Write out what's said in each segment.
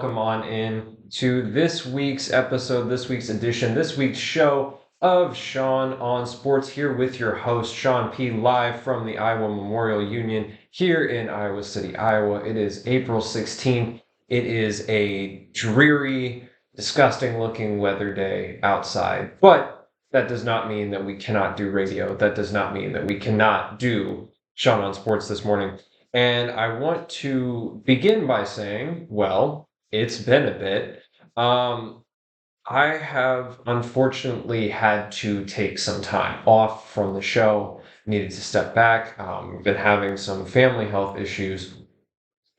welcome on in to this week's episode, this week's edition, this week's show of Sean on Sports, here with your host, Sean P., live from the Iowa Memorial Union here in Iowa City, Iowa. It is April 16th. It is a dreary, disgusting looking weather day outside, but that does not mean that we cannot do radio. That does not mean that we cannot do Sean on Sports this morning. And I want to begin by saying, well, it's been a bit. Um, I have unfortunately had to take some time off from the show, needed to step back, been having some family health issues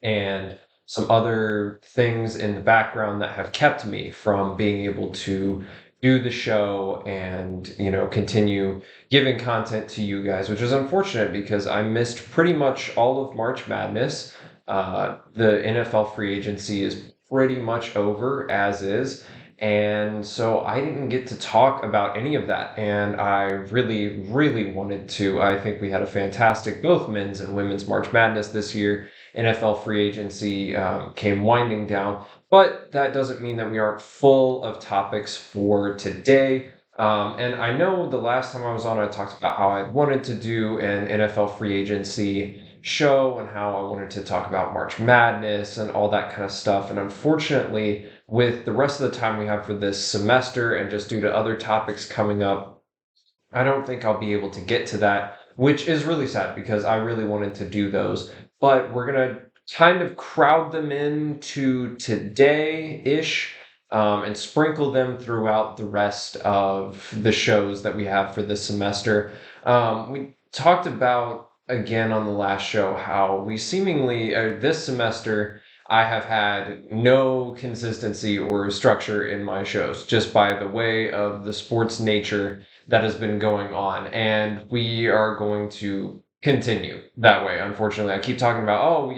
and some other things in the background that have kept me from being able to do the show and continue giving content to you guys, which is unfortunate because I missed pretty much all of March Madness. The NFL free agency is pretty much over as is, and so I didn't get to talk about any of that, and I really really wanted to. I think we had a fantastic both men's and women's March Madness this year. NFL free agency came winding down, but that doesn't mean that we aren't full of topics for today. And I know the last time I was on, I talked about how I wanted to do an NFL free agency show and how I wanted to talk about March Madness and all that kind of stuff. And unfortunately, with the rest of the time we have for this semester and just due to other topics coming up, I don't think I'll be able to get to that, which is really sad because I really wanted to do those. But we're going to kind of crowd them into today-ish, and sprinkle them throughout the rest of the shows that we have for this semester. We talked about, again, on the last show, how we seemingly, this semester, I have had no consistency or structure in my shows, just by the way of the sports nature that has been going on. And we are going to continue that way. Unfortunately, I keep talking about,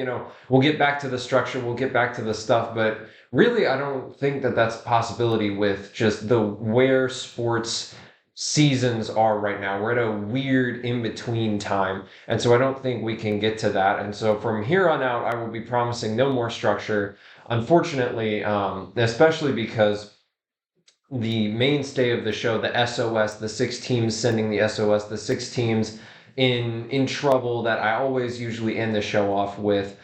we'll get back to the structure, we'll get back to the stuff, but really, I don't think that that's a possibility with just the where sports seasons are right now. We're at a weird in-between time, and so I don't think we can get to that. And so from here on out, I will be promising no more structure. Unfortunately, especially because the mainstay of the show, the SOS, the six teams sending the SOS, the six teams in trouble that I always usually end the show off with.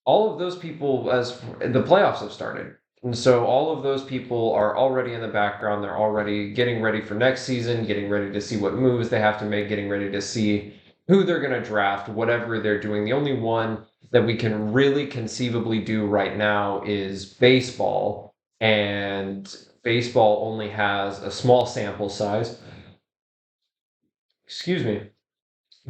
All of those people, as the playoffs have started. And so all of those people are already in the background. They're already getting ready for next season, getting ready to see what moves they have to make, getting ready to see who they're going to draft, whatever they're doing. The only one that we can really conceivably do right now is baseball. And baseball only has a small sample size. Excuse me.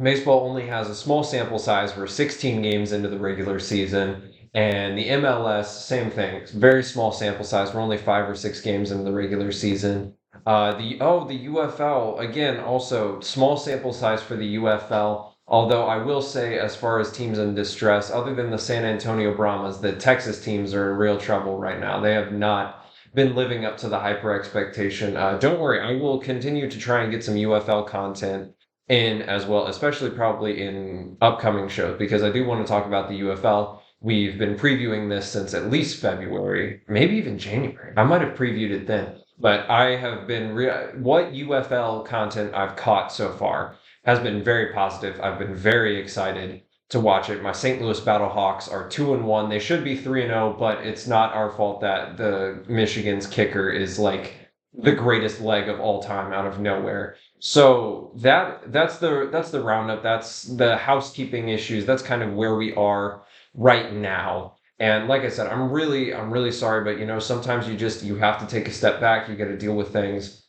Baseball only has a small sample size. We're 16 games into the regular season. And the MLS, same thing. It's very small sample size. We're only 5 or 6 games into the regular season. The UFL, again, also small sample size for the UFL. Although I will say, as far as teams in distress, other than the San Antonio Brahmas, the Texas teams are in real trouble right now. They have not been living up to the hyper expectation. Don't worry, I will continue to try and get some UFL content in as well, especially probably in upcoming shows, because I do want to talk about the UFL. We've been previewing this since at least February, maybe even January. I might have previewed it then, but I have been what UFL content I've caught so far has been very positive. I've been very excited to watch it. My St. Louis Battlehawks are 2-1. They should be 3-0, but it's not our fault that the Michigan's kicker is like the greatest leg of all time out of nowhere. So that's the roundup. That's the housekeeping issues. That's kind of where we are right now. And like I said, I'm really sorry, but sometimes you have to take a step back. You got to deal with things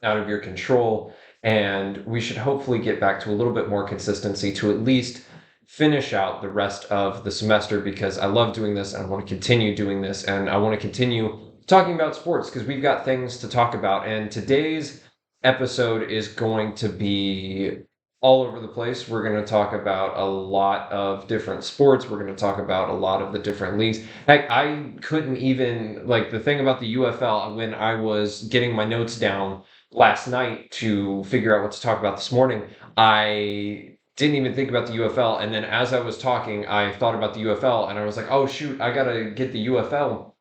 out of your control, and we should hopefully get back to a little bit more consistency to at least finish out the rest of the semester, because I love doing this and I want to continue doing this, and I want to continue talking about sports because we've got things to talk about. And today's episode is going to be all over the place. We're going to talk about a lot of different sports. We're going to talk about a lot of the different leagues. Heck, I couldn't even, like, the thing about the UFL, when I was getting my notes down last night to figure out what to talk about this morning, I didn't even think about the UFL. And then as I was talking, I thought about the UFL and I was like, oh shoot, I gotta get the UFL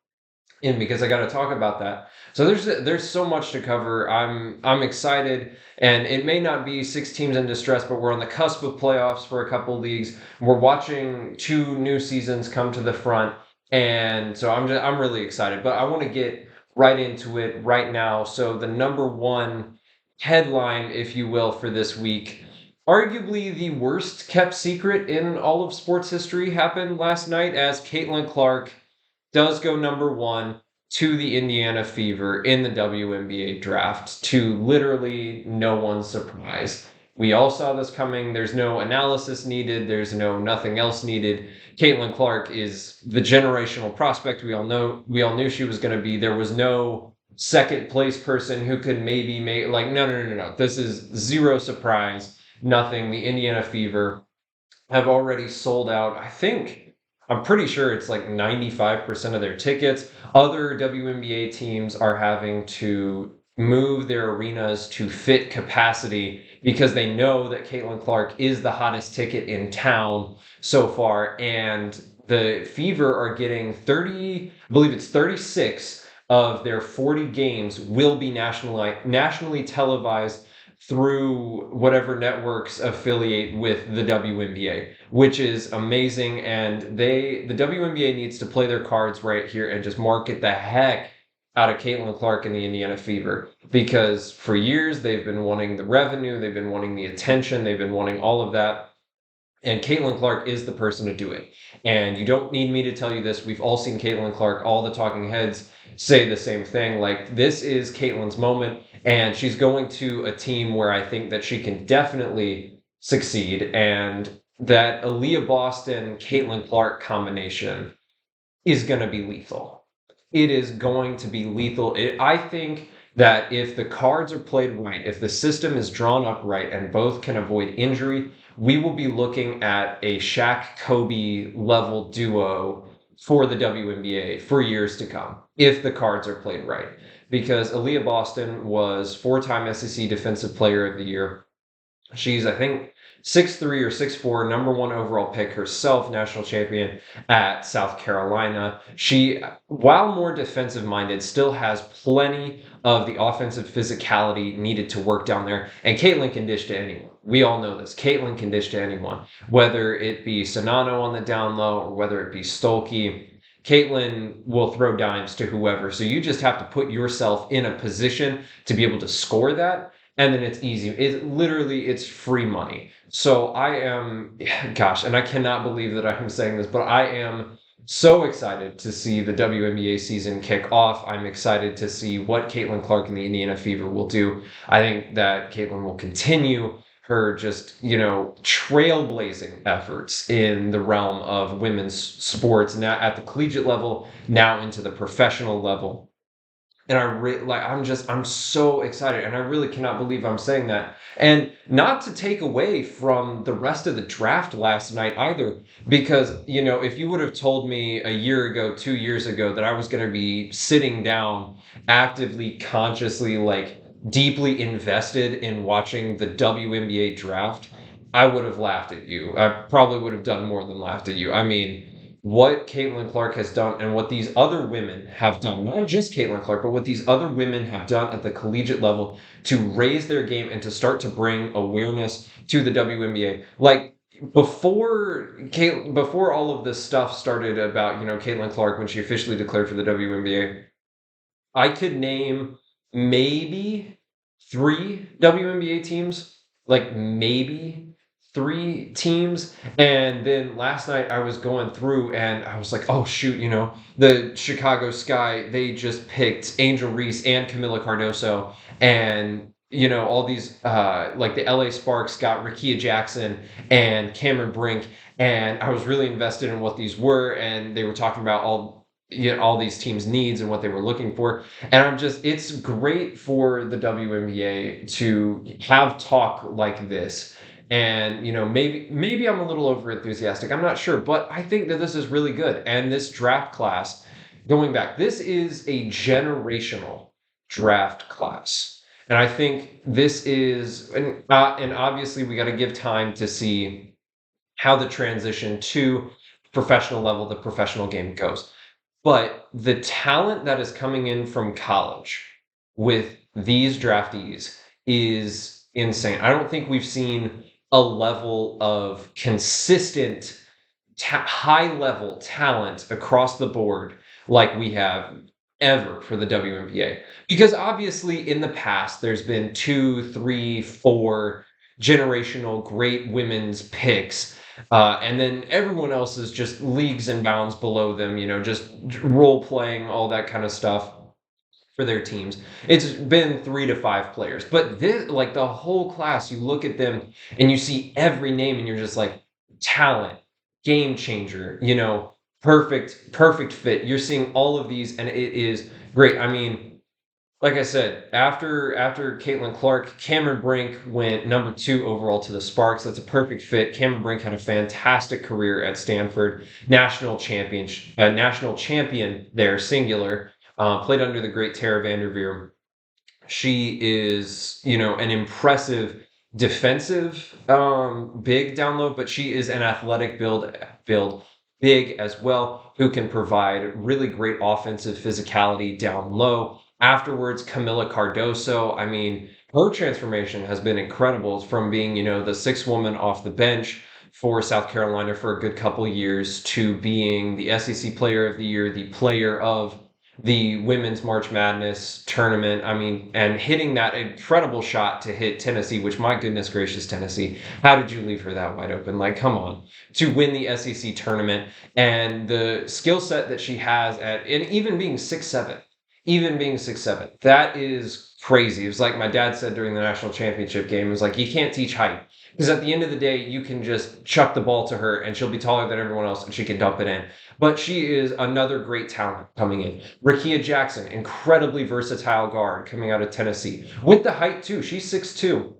in because I gotta talk about that. So there's so much to cover. I'm excited, and it may not be 6 teams in distress, but we're on the cusp of playoffs for a couple leagues. We're watching 2 new seasons come to the front, and so I'm really excited. But I want to get right into it right now. So the number one headline, if you will, for this week, arguably the worst kept secret in all of sports history, happened last night as Caitlin Clark does go number one to the Indiana Fever in the WNBA draft, to literally no one's surprise. We all saw this coming. There's no analysis needed. There's no nothing else needed. Caitlin Clark is the generational prospect we all know. We all knew she was going to be. There was no second place person who could maybe make, like, no. This is zero surprise. Nothing. The Indiana Fever have already sold out. I'm pretty sure it's like 95% of their tickets. Other WNBA teams are having to move their arenas to fit capacity because they know that Caitlin Clark is the hottest ticket in town so far. And the Fever are getting 30, I believe it's 36 of their 40 games will be nationally televised through whatever networks affiliate with the WNBA, which is amazing. And the WNBA needs to play their cards right here and just market the heck out of Caitlin Clark and the Indiana Fever, because for years they've been wanting the revenue, they've been wanting the attention, they've been wanting all of that. And Caitlin Clark is the person to do it. And you don't need me to tell you this. We've all seen Caitlin Clark. All the talking heads say the same thing. Like, this is Caitlin's moment. And she's going to a team where I think that she can definitely succeed. And that Aaliyah Boston, Caitlin Clark combination is going to be lethal. It is going to be lethal. I think that if the cards are played right, if the system is drawn up right, and both can avoid injury, we will be looking at a Shaq Kobe level duo for the WNBA for years to come, if the cards are played right. Because Aaliyah Boston was 4-time SEC Defensive Player of the Year. She's, I think, 6'3" or 6'4", number one overall pick herself, national champion at South Carolina. She, while more defensive minded, still has plenty of the offensive physicality needed to work down there. And Caitlin can dish to anyone. We all know this. Caitlin can dish to anyone, whether it be Sonano on the down low or whether it be Stolke. Caitlin will throw dimes to whoever. So you just have to put yourself in a position to be able to score that. And then it's easy. It's free money. So I am, gosh, and I cannot believe that I'm saying this, but I am so excited to see the WNBA season kick off. I'm excited to see what Caitlin Clark and the Indiana Fever will do. I think that Caitlin will continue her just, trailblazing efforts in the realm of women's sports, now at the collegiate level, now into the professional level. And I'm so excited, and I really cannot believe I'm saying that. And not to take away from the rest of the draft last night either, because, if you would have told me a year ago, 2 years ago, that I was going to be sitting down, actively, consciously, like, deeply invested in watching the WNBA draft, I would have laughed at you. I probably would have done more than laughed at you. I mean, what Caitlin Clark has done and what these other women have done, not just Caitlin Clark, but what these other women have done at the collegiate level to raise their game and to start to bring awareness to the WNBA. Like, before all of this stuff started about, Caitlin Clark when she officially declared for the WNBA, I could name maybe 3 WNBA teams, like maybe 3 teams. And then last night I was going through and I was like, oh shoot, the Chicago Sky, they just picked Angel Reese and Camila Cardoso, and all these like the LA Sparks got Rakia Jackson and Cameron Brink, and I was really invested in what these were, and they were talking about all these teams' needs and what they were looking for. And it's great for the WNBA to have talk like this. And, maybe I'm a little over enthusiastic. I'm not sure, but I think that this is really good. And this draft class, going back, this is a generational draft class. And I think this is, and obviously we got to give time to see how the transition to professional level, the professional game goes. But the talent that is coming in from college with these draftees is insane. I don't think we've seen a level of consistent high level talent across the board like we have ever for the WNBA. Because obviously, in the past, there's been two, three, four generational great women's picks. And then everyone else is just leagues and bounds below them, just role playing, all that kind of stuff for their teams. It's been 3 to 5 players, but this, like the whole class, you look at them and you see every name, and you're just like, talent, game changer, perfect fit. You're seeing all of these, and it is great. I mean, like I said, after Caitlin Clark, Cameron Brink went number 2 overall to the Sparks. That's a perfect fit. Cameron Brink had a fantastic career at Stanford, national champion there, singular. Played under the great Tara Vanderveer. She is, an impressive defensive big down low, but she is an athletic build big as well, who can provide really great offensive physicality down low. Afterwards, Camila Cardoso. I mean, her transformation has been incredible from being, the sixth woman off the bench for South Carolina for a good couple years to being the SEC Player of the Year, the player of the women's March Madness tournament. I mean, and hitting that incredible shot to hit Tennessee, which, my goodness gracious, Tennessee, how did you leave her that wide open? Like, come on, to win the SEC tournament, and the skill set that she has and even being 6'7", that is crazy. It was like my dad said during the national championship game. It was like, you can't teach height. Because at the end of the day, you can just chuck the ball to her and she'll be taller than everyone else and she can dump it in. But she is another great talent coming in. Rakia Jackson, incredibly versatile guard coming out of Tennessee. With the height too. She's 6'2".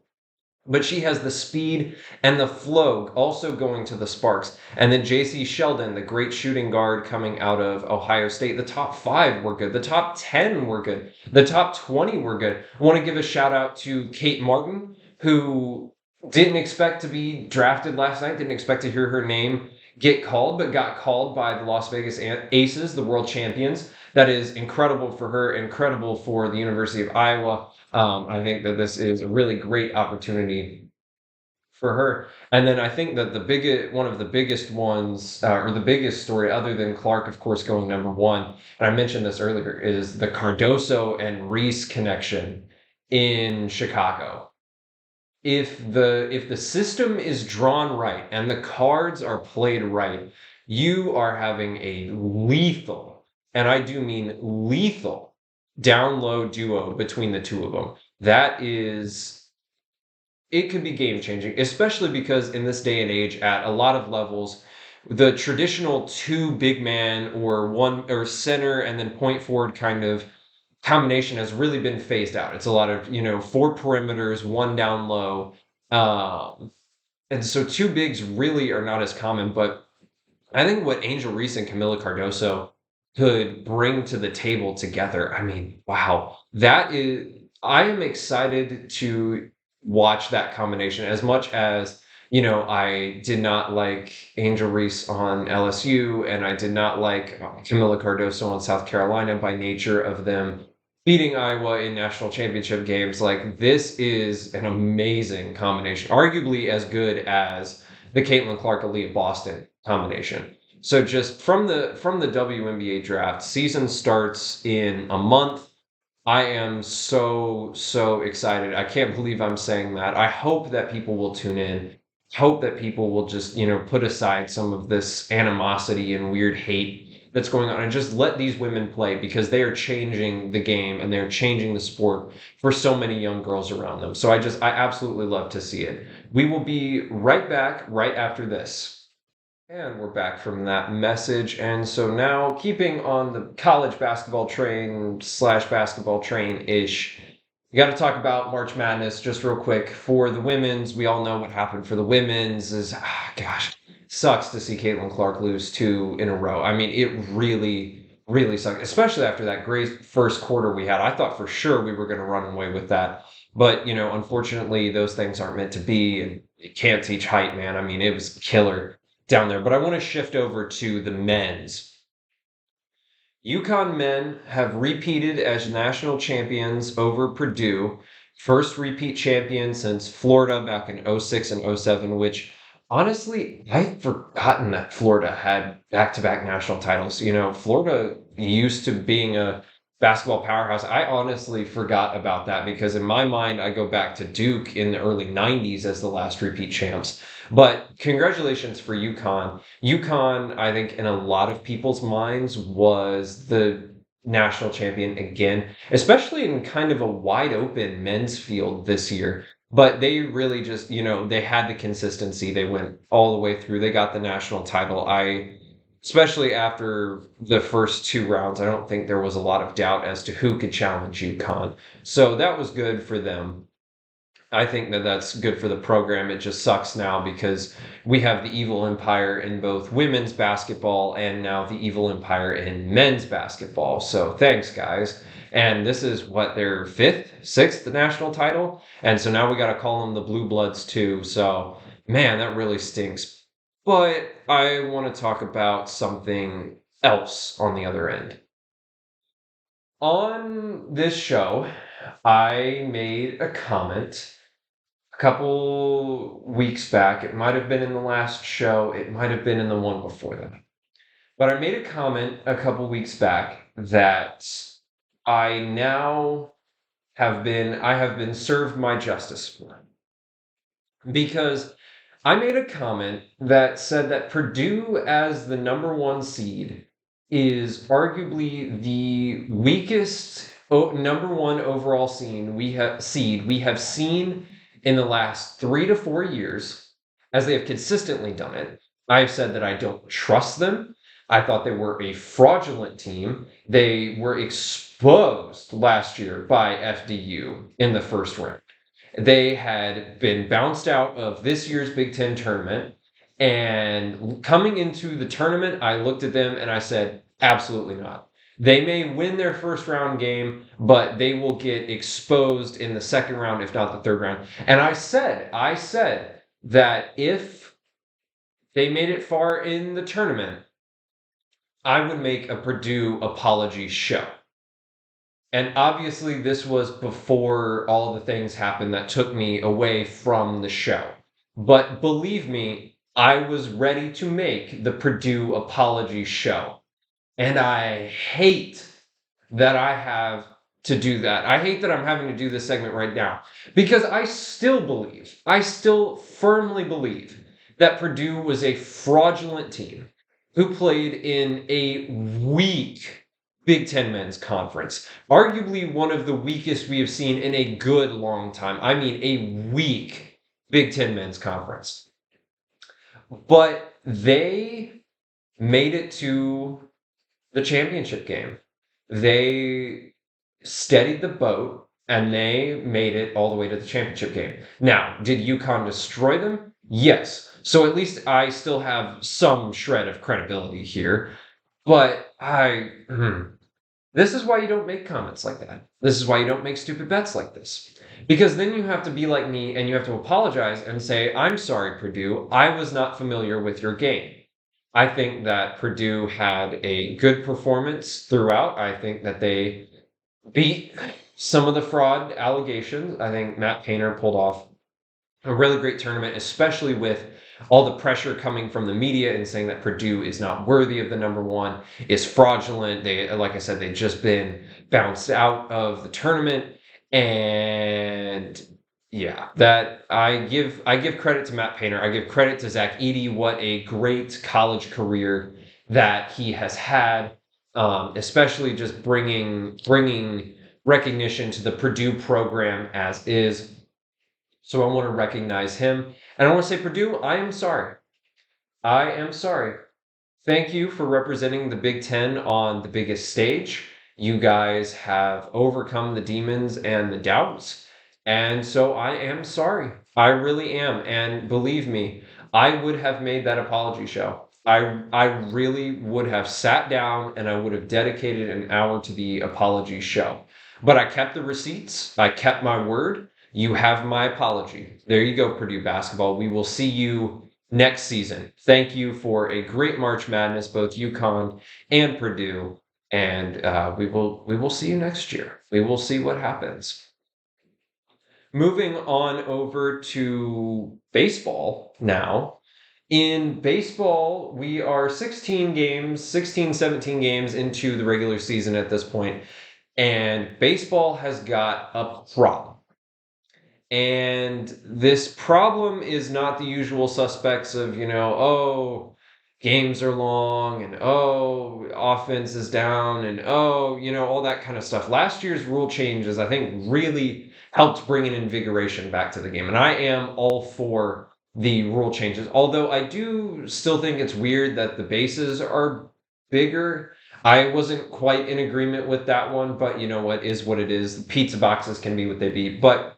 But she has the speed and the flow also going to the Sparks. And then J.C. Sheldon, the great shooting guard coming out of Ohio State. The top 5 were good. The top 10 were good. The top 20 were good. I want to give a shout out to Kate Martin, who didn't expect to be drafted last night, didn't expect to hear her name get called, but got called by the Las Vegas Aces, the world champions. That is incredible for her, incredible for the University of Iowa. I think that this is a really great opportunity for her. And then I think that one of the biggest ones, or the biggest story, other than Clark, of course, going number 1, and I mentioned this earlier, is the Cardoso and Reese connection in Chicago. If the system is drawn right and the cards are played right, you are having a lethal, and I do mean lethal, down low duo between the two of them. It could be game changing, especially because in this day and age, at a lot of levels, the traditional 2 big man or one or center and then point forward kind of combination has really been phased out. It's a lot of, 4 perimeters, 1 down low. And so 2 bigs really are not as common, but I think what Angel Reese and Camila Cardoso could bring to the table together, I mean, wow. I am excited to watch that combination as much as, I did not like Angel Reese on LSU and I did not like Camila Cardoso on South Carolina by nature of them beating Iowa in national championship games. Like, this is an amazing combination, arguably as good as the Caitlin Clark Aaliyah Boston combination. So just from the WNBA draft, season starts in a month. I am so excited. I can't believe I'm saying that. I hope that people will tune in. Hope that people will just, put aside some of this animosity and weird hate that's going on and just let these women play, because they are changing the game and they're changing the sport for so many young girls around them. So I absolutely love to see it. We will be right back right after this. And we're back from that message. And so now, keeping on the college basketball train slash basketball train-ish, you got to talk about March Madness just real quick. For the women's, we all know what happened for the women's is, gosh, sucks to see Caitlin Clark lose 2 in a row. I mean, it really, really sucked, especially after that great first quarter we had. I thought for sure we were going to run away with that. But, unfortunately, those things aren't meant to be, and you can't teach height, man. I mean, it was killer down there. But I want to shift over to the men's. UConn men have repeated as national champions over Purdue. First repeat champion since Florida back in '06 and '07, which honestly, I'd forgotten that Florida had back to back national titles. Florida used to being a basketball powerhouse. I honestly forgot about that because in my mind, I go back to Duke in the early '90s as the last repeat champs. But congratulations for UConn. UConn, I think, in a lot of people's minds, was the national champion again, especially in kind of a wide open men's field this year. But they really just, they had the consistency. They went all the way through. They got the national title. Especially after the first two rounds, I don't think there was a lot of doubt as to who could challenge UConn. So that was good for them. I think that that's good for the program. It just sucks now because we have the evil empire in both women's basketball and now the evil empire in men's basketball. So thanks, guys. And this is what their fifth, sixth national title. And so now we got to call them the Blue Bloods too. So, man, that really stinks. But I want to talk about something else on the other end. On this show, I made a comment couple weeks back. It might have been in the last show, it might have been in the one before that. But I made a comment a couple weeks back that I have been served my justice for. Because I made a comment that said that Purdue, as the number one seed, is arguably the weakest number one overall seed we have seen in the last 3 to 4 years, as they have consistently done it. I've said that I don't trust them. I thought they were a fraudulent team. They were exposed last year by FDU in the first round. They had been bounced out of this year's Big Ten tournament. And coming into the tournament, I looked at them and I said, absolutely not. They may win their first round game, but they will get exposed in the second round, if not the third round. And I said that if they made it far in the tournament, I would make a Purdue apology show. And obviously, this was before all the things happened that took me away from the show. But believe me, I was ready to make the Purdue apology show. And I hate that I have to do that. I hate that I'm having to do this segment right now because I still firmly believe that Purdue was a fraudulent team who played in a weak Big Ten men's conference. Arguably one of the weakest we have seen in a good long time. I mean, a weak Big Ten men's conference. But they made it to the championship game. They steadied the boat and they made it all the way to the championship game. Now, did UConn destroy them? Yes. So at least I still have some shred of credibility here. But this is why you don't make comments like that. This is why you don't make stupid bets like this. Because then you have to be like me and you have to apologize and say, I'm sorry, Purdue, I was not familiar with your game. I think that Purdue had a good performance throughout. I think that they beat some of the fraud allegations. I think Matt Painter pulled off a really great tournament, especially with all the pressure coming from the media and saying that Purdue is not worthy of the number one, is fraudulent. They, like I said, they've just been bounced out of the tournament. And yeah, that I give credit to Matt Painter. I give credit to Zach Edey. What a great college career that he has had, especially just bringing recognition to the Purdue program as is. So I want to recognize him. And I want to say, Purdue, I am sorry. I am sorry. Thank you for representing the Big Ten on the biggest stage. You guys have overcome the demons and the doubts. And so I am sorry. I really am. And believe me, I would have made that apology show. I really would have sat down and I would have dedicated an hour to the apology show. But I kept the receipts. I kept my word. You have my apology. There you go, Purdue basketball. We will see you next season. Thank you for a great March Madness, both UConn and Purdue. And we will see you next year. We will see what happens. Moving on over to baseball now. In baseball, we are 17 games into the regular season at this point, and baseball has got a problem. And this problem is not the usual suspects of, oh, games are long, and oh, offense is down, and oh, all that kind of stuff. Last year's rule changes, I think, really helped bring an invigoration back to the game. And I am all for the rule changes, although I do still think it's weird that the bases are bigger. I wasn't quite in agreement with that one, but you know what is what it is. The pizza boxes can be what they be. But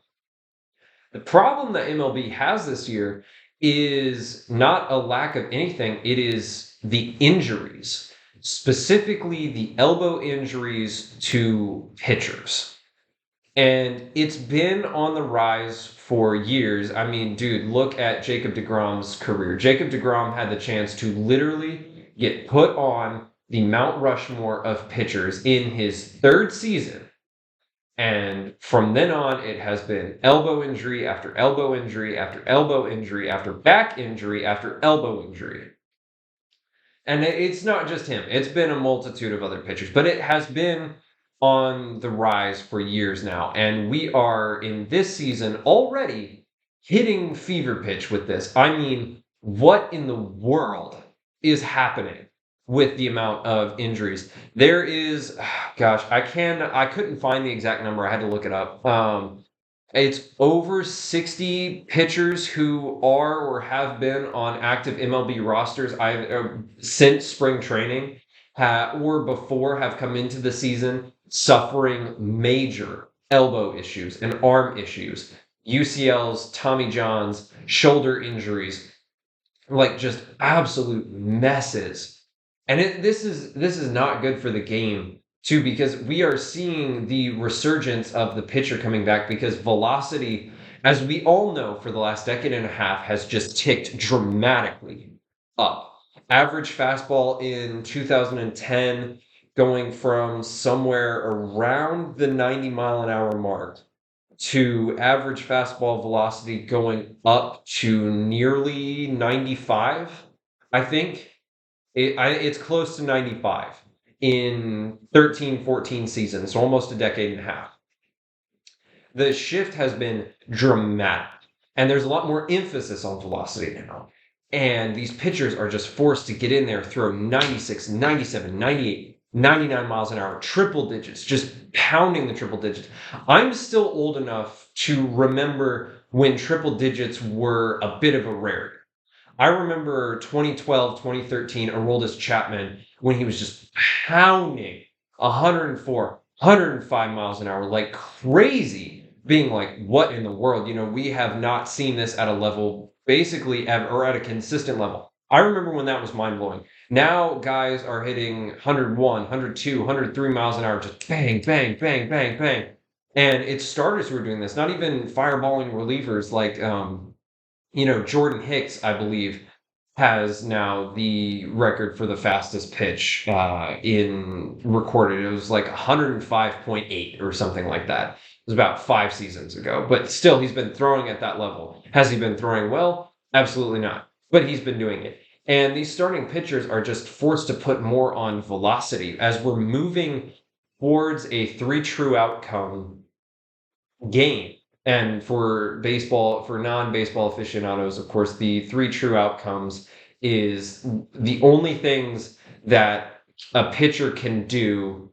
the problem that MLB has this year is not a lack of anything, it is the injuries, specifically the elbow injuries to pitchers. And it's been on the rise for years. I mean, dude, look at Jacob deGrom's career. Jacob deGrom had the chance to literally get put on the Mount Rushmore of pitchers in his third season. And from then on, it has been elbow injury after elbow injury after elbow injury after back injury after elbow injury. And it's not just him, it's been a multitude of other pitchers, but it has been on the rise for years now. And we are in this season already hitting fever pitch with this. I mean, what in the world is happening with the amount of injuries? There is, gosh, I couldn't find the exact number. I had to look it up. It's over 60 pitchers who are or have been on active MLB rosters since spring training or before have come into the season suffering major elbow issues and arm issues, UCLs, Tommy Johns, shoulder injuries, like just absolute messes. And this is not good for the game too, because we are seeing the resurgence of the pitcher coming back, because velocity, as we all know, for the last decade and a half has just ticked dramatically up. Average fastball in 2010 going from somewhere around the 90 mile an hour mark to average fastball velocity going up to nearly 95, I think. It's close to 95 in 13-14 seasons, so almost a decade and a half. The shift has been dramatic, and there's a lot more emphasis on velocity now. And these pitchers are just forced to get in there, throw 96, 97, 98, 99 miles an hour, triple digits, just pounding the triple digits. I'm still old enough to remember when triple digits were a bit of a rarity. I remember 2012, 2013, Aroldis Chapman, when he was just pounding 104, 105 miles an hour like crazy, being like, what in the world? We have not seen this at a level basically ever, or at a consistent level. I remember when that was mind-blowing. Now guys are hitting 101, 102, 103 miles an hour, just bang, bang, bang, bang, bang. And it's starters who are doing this, not even fireballing relievers like Jordan Hicks, I believe, has now the record for the fastest pitch in recorded. It was like 105.8 or something like that. It was about 5 seasons ago. But still, he's been throwing at that level. Has he been throwing well? Absolutely not. But he's been doing it. And these starting pitchers are just forced to put more on velocity as we're moving towards a 3 true outcome game. And for baseball, for non-baseball aficionados, of course, the 3 true outcomes is the only things that a pitcher can do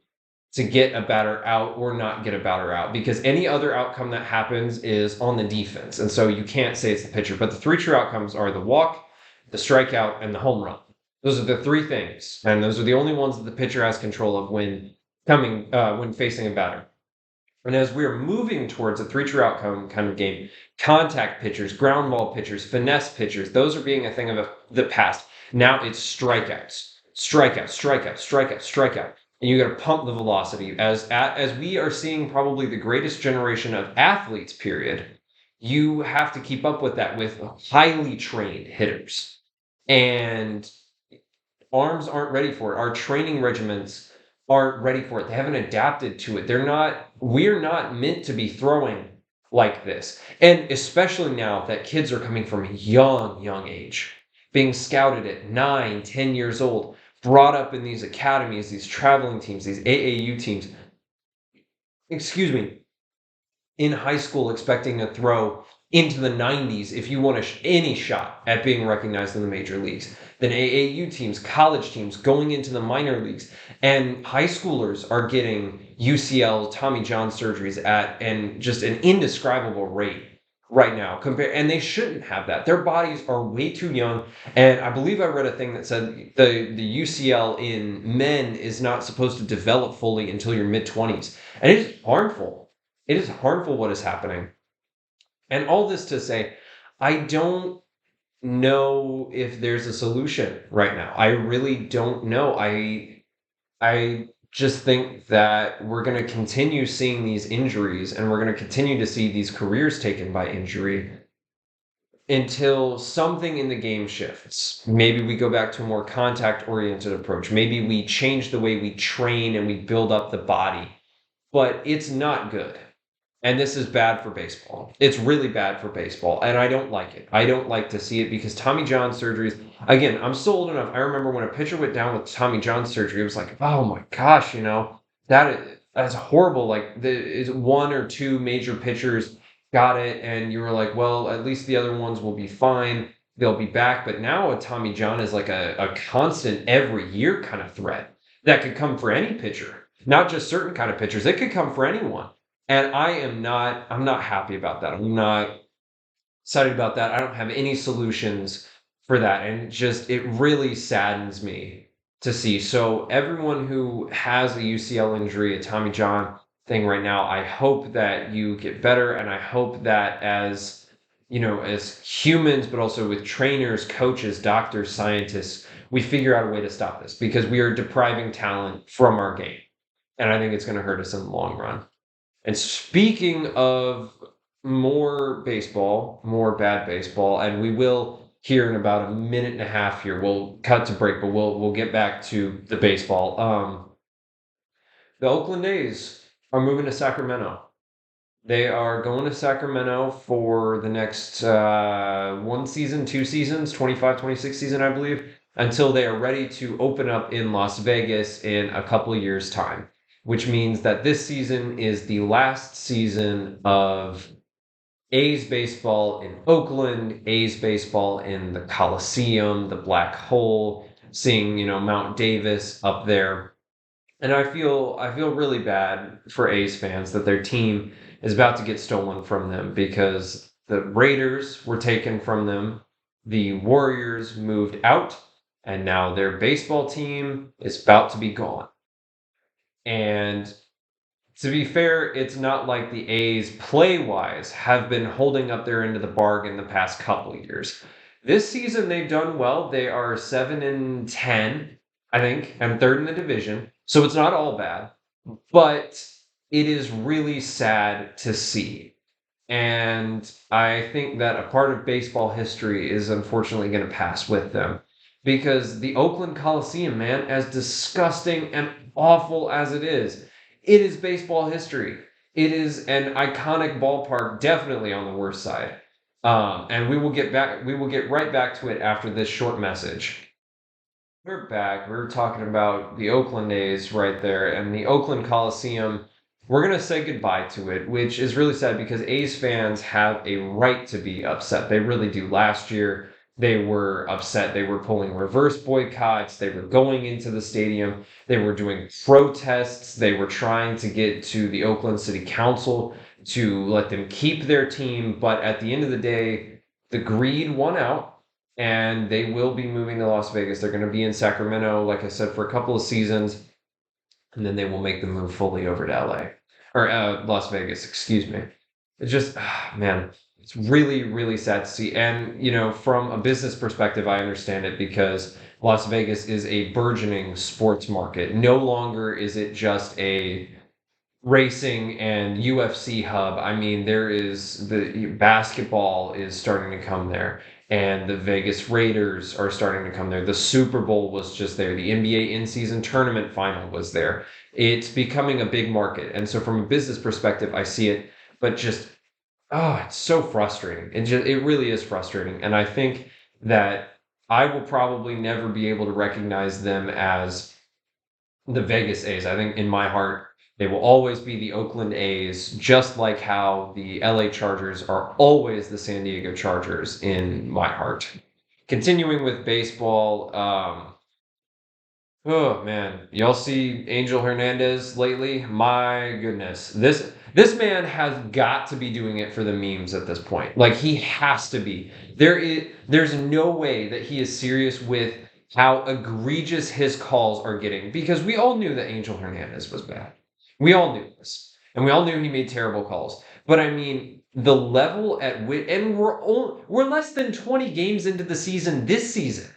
to get a batter out or not get a batter out, because any other outcome that happens is on the defense. And so you can't say it's the pitcher, but the 3 true outcomes are the walk, the strikeout, and the home run. Those are the 3 things. And those are the only ones that the pitcher has control of when facing a batter. And as we're moving towards a 3 true outcome kind of game, contact pitchers, ground ball pitchers, finesse pitchers, those are being a thing of the past. Now it's strikeouts, strikeout, strikeout, strikeout, strikeout. And you got to pump the velocity as we are seeing probably the greatest generation of athletes, period. You have to keep up with that with highly trained hitters. And arms aren't ready for it. Our training regimens aren't ready for it. They haven't adapted to it. We're not meant to be throwing like this. And especially now that kids are coming from a young age, being scouted at 9, 10 years old, brought up in these academies, these traveling teams, these AAU teams, excuse me, in high school expecting to throw into the 90s if you want any shot at being recognized in the major leagues. Then AAU teams, college teams going into the minor leagues, and high schoolers are getting UCL, Tommy John surgeries at and just an indescribable rate right now. And they shouldn't have that. Their bodies are way too young. And I believe I read a thing that said the UCL in men is not supposed to develop fully until your mid-20s, and it is harmful. It is harmful what is happening. And all this to say, I don't know if there's a solution right now. I really don't know. I just think that we're going to continue seeing these injuries and we're going to continue to see these careers taken by injury until something in the game shifts. Maybe we go back to a more contact oriented approach. Maybe we change the way we train and we build up the body. But it's not good. And this is bad for baseball. It's really bad for baseball. And I don't like it. I don't like to see it because Tommy John surgeries, again, I'm still old enough. I remember when a pitcher went down with Tommy John surgery, it was like, oh my gosh, that's horrible. Like is one or two major pitchers got it. And you were like, well, at least the other ones will be fine. They'll be back. But now a Tommy John is like a constant every year kind of threat that could come for any pitcher, not just certain kind of pitchers. It could come for anyone. And I'm not happy about that. I'm not excited about that. I don't have any solutions for that. And it really saddens me to see. So everyone who has a UCL injury, a Tommy John thing right now, I hope that you get better. And I hope that as humans, but also with trainers, coaches, doctors, scientists, we figure out a way to stop this because we are depriving talent from our game. And I think it's going to hurt us in the long run. And speaking of more baseball, more bad baseball, and we will here in about a minute and a half here. We'll cut to break, but we'll get back to the baseball. The Oakland A's are moving to Sacramento. They are going to Sacramento for the next one season, 2 seasons, 25-26 season, I believe, until they are ready to open up in Las Vegas in a couple of years' time, which means that this season is the last season of A's baseball in Oakland, A's baseball in the Coliseum, the Black Hole, seeing, Mount Davis up there. And I feel really bad for A's fans that their team is about to get stolen from them because the Raiders were taken from them, the Warriors moved out, and now their baseball team is about to be gone. And to be fair, it's not like the A's play-wise have been holding up their end of the bargain the past couple of years. This season they've done well. They are 7-10, I think, and third in the division. So it's not all bad, but it is really sad to see. And I think that a part of baseball history is unfortunately going to pass with them. Because the Oakland Coliseum, man, as disgusting and awful as it is baseball history. It is an iconic ballpark, definitely on the worst side. And we will get right back to it after this short message. We're back. We're talking about the Oakland A's right there, and the Oakland Coliseum. We're going to say goodbye to it, which is really sad because A's fans have a right to be upset. They really do. Last year, they were upset. They were pulling reverse boycotts. They were going into the stadium. They were doing protests. They were trying to get to the Oakland City Council to let them keep their team. But at the end of the day, the greed won out. And they will be moving to Las Vegas. They're going to be in Sacramento, like I said, for a couple of seasons. And then they will make the move fully over to LA. Or Las Vegas, excuse me. It's just, man. It's really, really sad to see. And, from a business perspective, I understand it because Las Vegas is a burgeoning sports market. No longer is it just a racing and UFC hub. I mean, there is the basketball is starting to come there, and the Vegas Raiders are starting to come there. The Super Bowl was just there. The NBA in-season tournament final was there. It's becoming a big market, and so from a business perspective, I see it. But just it's so frustrating. It really is frustrating, and I think that I will probably never be able to recognize them as the Vegas A's. I think in my heart, they will always be the Oakland A's, just like how the LA Chargers are always the San Diego Chargers in my heart. Continuing with baseball, oh man, y'all see Angel Hernandez lately? My goodness, this man has got to be doing it for the memes at this point. Like he has to be. There's no way that he is serious with how egregious his calls are getting because we all knew that Angel Hernandez was bad. We all knew this, and we all knew he made terrible calls. But I mean, the level at which, and we're less than 20 games into the season this season.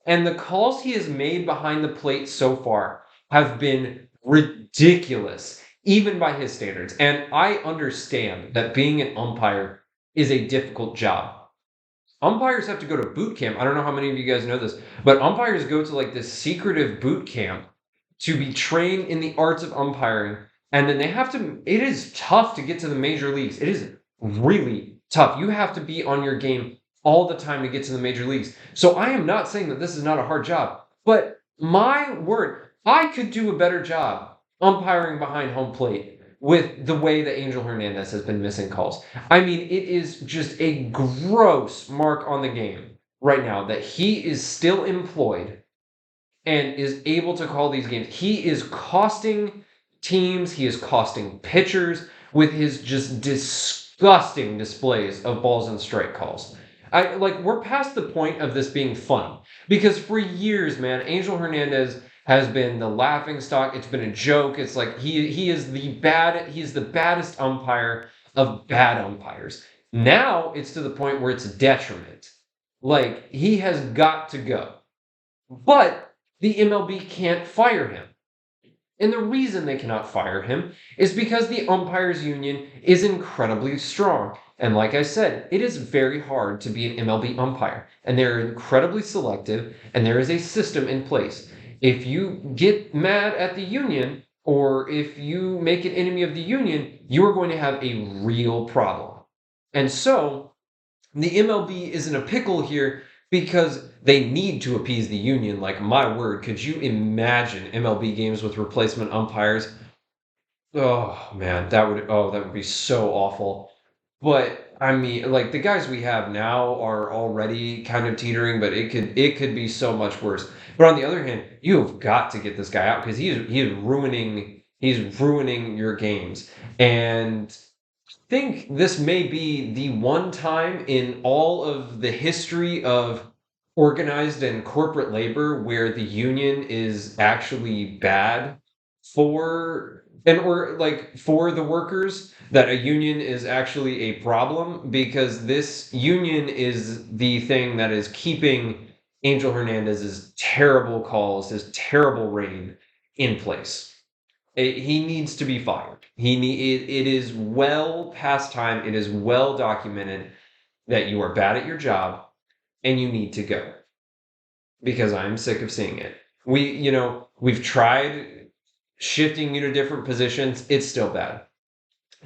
And the calls he has made behind the plate so far have been ridiculous, even by his standards. And I understand that being an umpire is a difficult job. Umpires have to go to boot camp. I don't know how many of you guys know this, but umpires go to like this secretive boot camp to be trained in the arts of umpiring. And then they have to, it is tough to get to the major leagues. It is really tough. You have to be on your game all the time to get to the major leagues. So I am not saying that this is not a hard job, but my word, I could do a better job umpiring behind home plate with the way that Angel Hernandez has been missing calls. I mean, it is just a gross mark on the game right now that he is still employed and is able to call these games. He is costing teams, he is costing pitchers with his just disgusting displays of balls and strike calls. We're past the point of this being fun because for years, man, Angel Hernandez has been the laughing stock. It's been a joke. It's like he is the baddest umpire of bad umpires. Now it's to the point where it's a detriment. Like he has got to go. But the MLB can't fire him. And the reason they cannot fire him is because the umpires union is incredibly strong. And like I said, it is very hard to be an MLB umpire. And they're incredibly selective, and there is a system in place. If you get mad at the union, or if you make an enemy of the union, you are going to have a real problem. And so the MLB is in a pickle here because they need to appease the union. Like, my word, could you imagine MLB games with replacement umpires? Oh man, that would be so awful. But I mean, like the guys we have now are already kind of teetering, but it could be so much worse. But on the other hand, you have got to get this guy out because he's ruining your games. And think this may be the one time in all of the history of organized and corporate labor where the union is actually bad for the workers, that a union is actually a problem because this union is the thing that is keeping Angel Hernandez's terrible calls, his terrible reign in place. He needs to be fired. It is well past time. It is well documented that you are bad at your job and you need to go because I'm sick of seeing it. We've tried shifting you to different positions. It's still bad.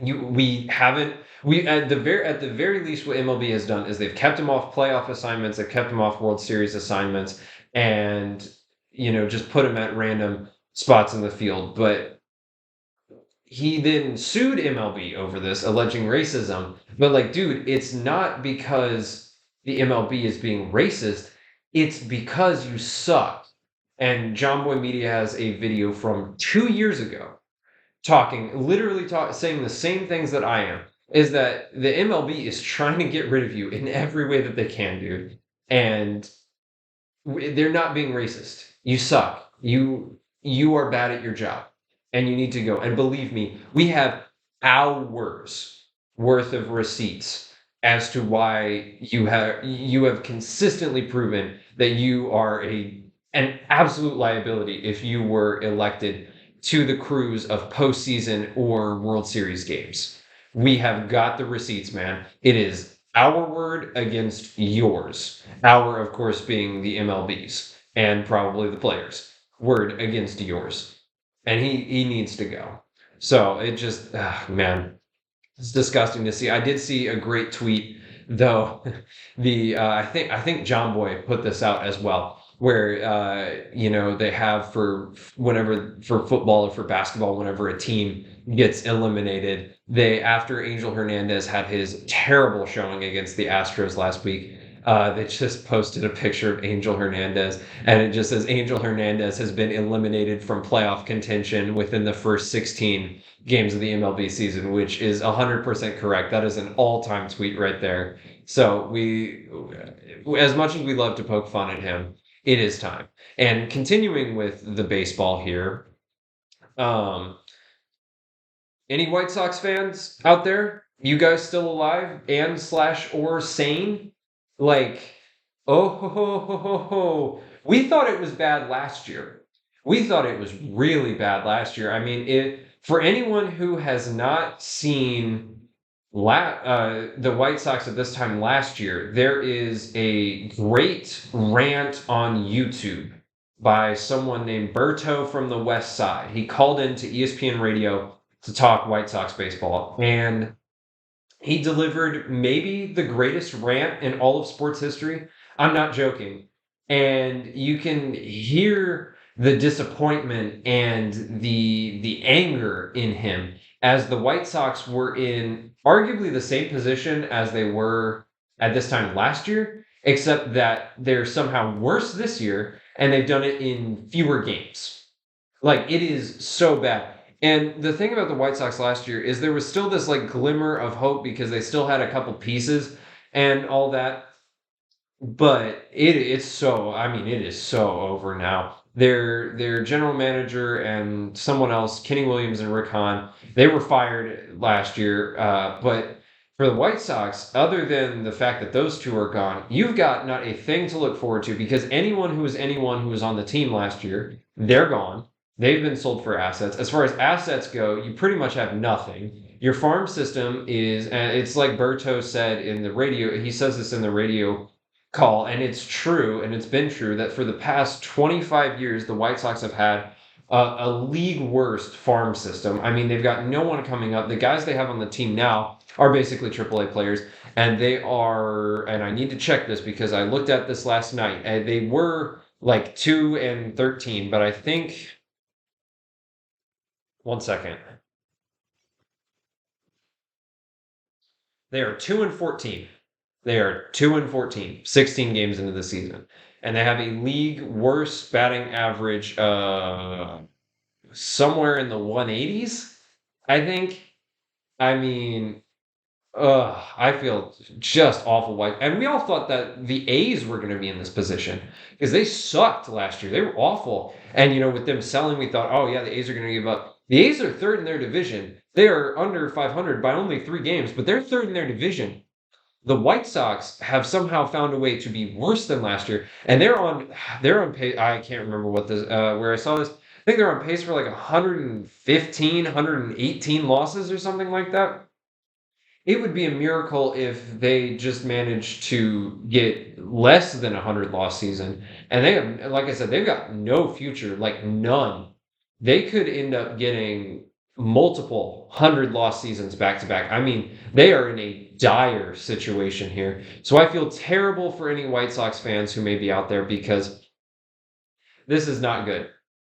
We haven't. We at the very least, what MLB has done is they've kept him off playoff assignments. They've kept him off World Series assignments, and just put him at random spots in the field. But he then sued MLB over this, alleging racism. But like, dude, it's not because the MLB is being racist. It's because you suck. And John Boy Media has a video from 2 years ago saying the same things that I am. Is that the MLB is trying to get rid of you in every way that they can, dude. And they're not being racist. You suck. You are bad at your job and you need to go. And believe me, we have hours worth of receipts as to why you have consistently proven that you are an absolute liability if you were elected to the crews of postseason or World Series games. We have got the receipts, man. It is our word against yours. Our, of course, being the MLB's and probably the players' word against yours. And he needs to go. So it just, man, it's disgusting to see. I did see a great tweet though. The I think John Boy put this out as well, where they have for whenever for football or for basketball, whenever a team gets eliminated, they after Angel Hernandez had his terrible showing against the Astros last week. They just posted a picture of Angel Hernandez, and it just says Angel Hernandez has been eliminated from playoff contention within the first 16 games of the MLB season, which is 100% correct. That is an all-time tweet right there. So as much as we love to poke fun at him, it is time. And continuing with the baseball here, um, any White Sox fans out there? You guys still alive and slash or sane? Like, oh ho ho ho ho ho. We thought it was bad last year. We thought it was really bad last year. I mean, it for anyone who has not seen the White Sox at this time last year, there is a great rant on YouTube by someone named Berto from the West Side. He called into ESPN Radio to talk White Sox baseball, and he delivered maybe the greatest rant in all of sports history. I'm not joking. And you can hear the disappointment and the anger in him as the White Sox were in arguably the same position as they were at this time last year, except that they're somehow worse this year and they've done it in fewer games. Like it is so bad. And the thing about the White Sox last year is there was still this like glimmer of hope because they still had a couple pieces and all that. But it's so I mean it is so over now. Their general manager and someone else, Kenny Williams and Rick Hahn, they were fired last year. But for the White Sox, other than the fact that those two are gone, you've got not a thing to look forward to because anyone who was on the team last year, they're gone. They've been sold for assets. As far as assets go, you pretty much have nothing. Your farm system is, and it's like Berto said in the radio. He says this in the radio call, and it's true, and it's been true that for the past 25 years, the White Sox have had a league worst farm system. I mean, they've got no one coming up. The guys they have on the team now are basically AAA players, and they are, and I need to check this because I looked at this last night, and they were like 2-13, but I think, one second, they are 2-14. They are 2-14, 16 games into the season. And they have a league worst batting average somewhere in the 180s, I think. I mean, I feel just awful. And we all thought that the A's were going to be in this position because they sucked last year. They were awful. And, with them selling, we thought, oh, yeah, the A's are going to give up. The A's are third in their division. They are under 500 by only 3 games, but they're third in their division. The White Sox have somehow found a way to be worse than last year, and they're on pace. I can't remember what this where I saw this. I think they're on pace for like 115, 118 losses or something like that. It would be a miracle if they just managed to get less than 100 loss season. And they have, like I said, they've got no future, like none. They could end up getting multiple 100 loss seasons back to back. I mean, they are in a dire situation here. So I feel terrible for any White Sox fans who may be out there because this is not good.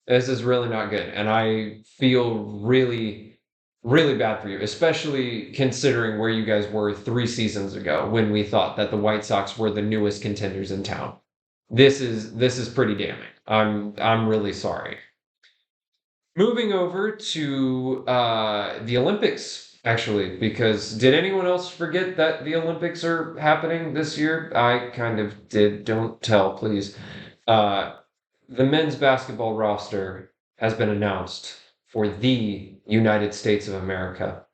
This is really not good. And I feel really, really bad for you, especially considering where you guys were 3 seasons ago when we thought that the White Sox were the newest contenders in town. This is pretty damning. I'm really sorry. Moving over to the Olympics, actually, because did anyone else forget that the Olympics are happening this year? I kind of did. Don't tell, please. Uh, the men's basketball roster has been announced for the United States of America.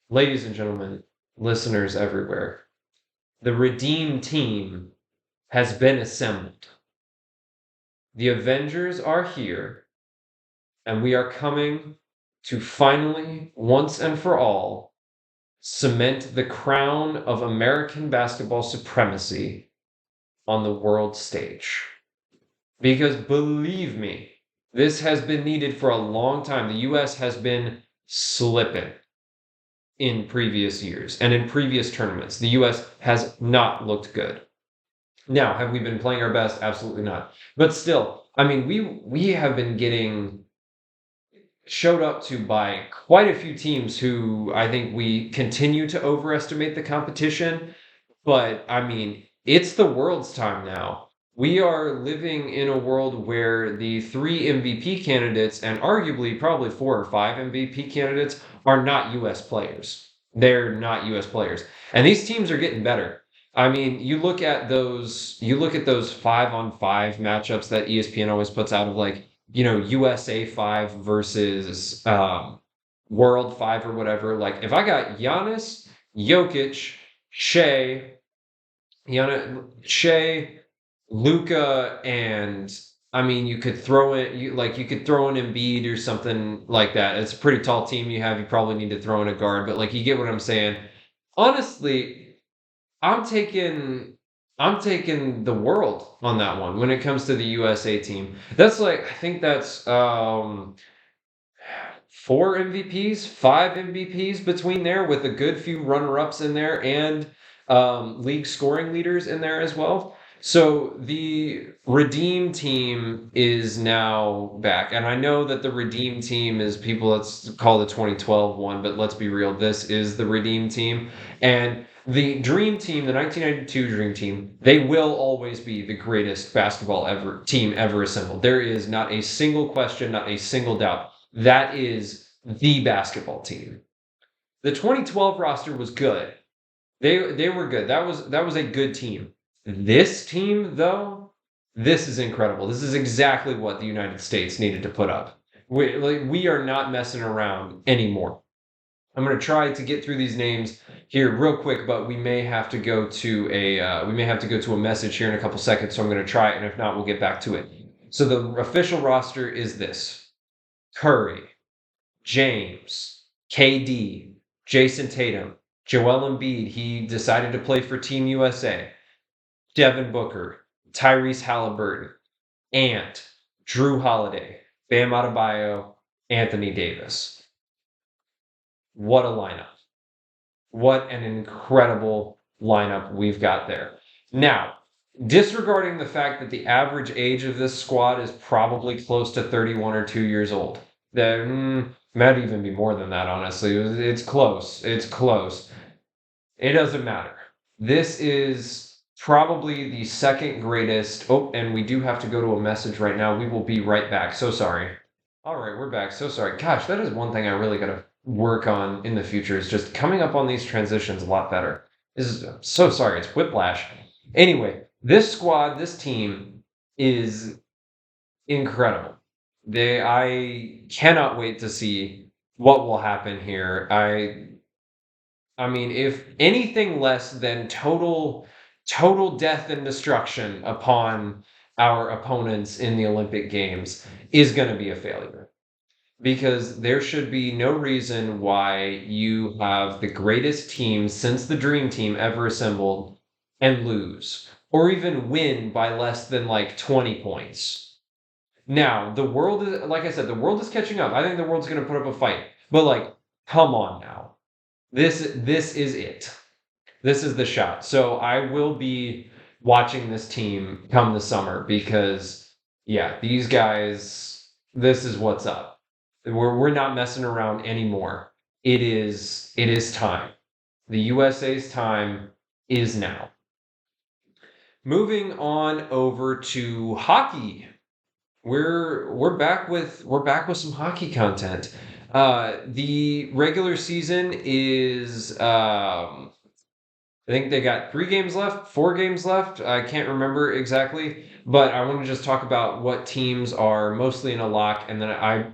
Ladies and gentlemen, listeners everywhere, The Redeem Team has been assembled. The Avengers are here, and we are coming to finally, once and for all, cement the crown of American basketball supremacy on the world stage. Because believe me, this has been needed for a long time. The US has been slipping in previous years and in previous tournaments. The US has not looked good. Now, have we been playing our best? Absolutely not. But still, I mean, we have been getting showed up to by quite a few teams who I think we continue to overestimate the competition. But I mean, it's the world's time now. We are living in a world where the three MVP candidates, and arguably probably 4 or 5 MVP candidates, are not US players. They're not US players. And these teams are getting better. I mean, you look at those 5-on-5 matchups that ESPN always puts out of like, USA 5 versus World 5 or whatever. Like if I got Giannis, Jokic, Shea, Luca, and I mean, you could throw in Embiid or something like that. It's a pretty tall team you have. You probably need to throw in a guard, but like you get what I'm saying. Honestly, I'm taking I'm taking the world on that one when it comes to the USA team. That's like I think that's 4 MVPs, 5 MVPs between there, with a good few runner-ups in there and league scoring leaders in there as well. So the Redeem team is now back, and I know that the Redeem team is people let's call the 2012 one, but let's be real, this is the Redeem team, and the Dream Team, the 1992 Dream Team, they will always be the greatest basketball team ever assembled. There is not a single question, not a single doubt. That is the basketball team. The 2012 roster was good. They were good. That was a good team. This team, though, this is incredible. This is exactly what the United States needed to put up. We are not messing around anymore. I'm going to try to get through these names here real quick, but we may have to go to a message here in a couple seconds. So I'm going to try it, and if not, we'll get back to it. So the official roster is this: Curry, James, KD, Jason Tatum, Joel Embiid. He decided to play for Team USA. Devin Booker, Tyrese Halliburton, Ant, Drew Holiday, Bam Adebayo, Anthony Davis. What a lineup. What an incredible lineup we've got there. Now, disregarding the fact that the average age of this squad is probably close to 31 or 2 years old. Might even be more than that, honestly. It's close. It's close. It doesn't matter. This is probably the second greatest. Oh, and we do have to go to a message right now. We will be right back. So sorry. All right, we're back. So sorry. Gosh, that is one thing I really got to work on in the future, is just coming up on these transitions a lot better. So sorry. It's whiplash. Anyway, this squad, this team is incredible. I cannot wait to see what will happen here. I mean, if anything less than total death and destruction upon our opponents in the Olympic Games is going to be a failure. Because there should be no reason why you have the greatest team since the Dream Team ever assembled and lose, or even win by less than like 20 points. Now, the world is, like I said, the world is catching up. I think the world's going to put up a fight. But like, come on now. This is it. This is the shot. So I will be watching this team come the summer because yeah, these guys, this is what's up. We're not messing around anymore. It is time. The USA's time is now. Moving on over to hockey. We're back with some hockey content. The regular season is I think they got 3 games left, 4 games left. I can't remember exactly, but I want to just talk about what teams are mostly in a lock, and then I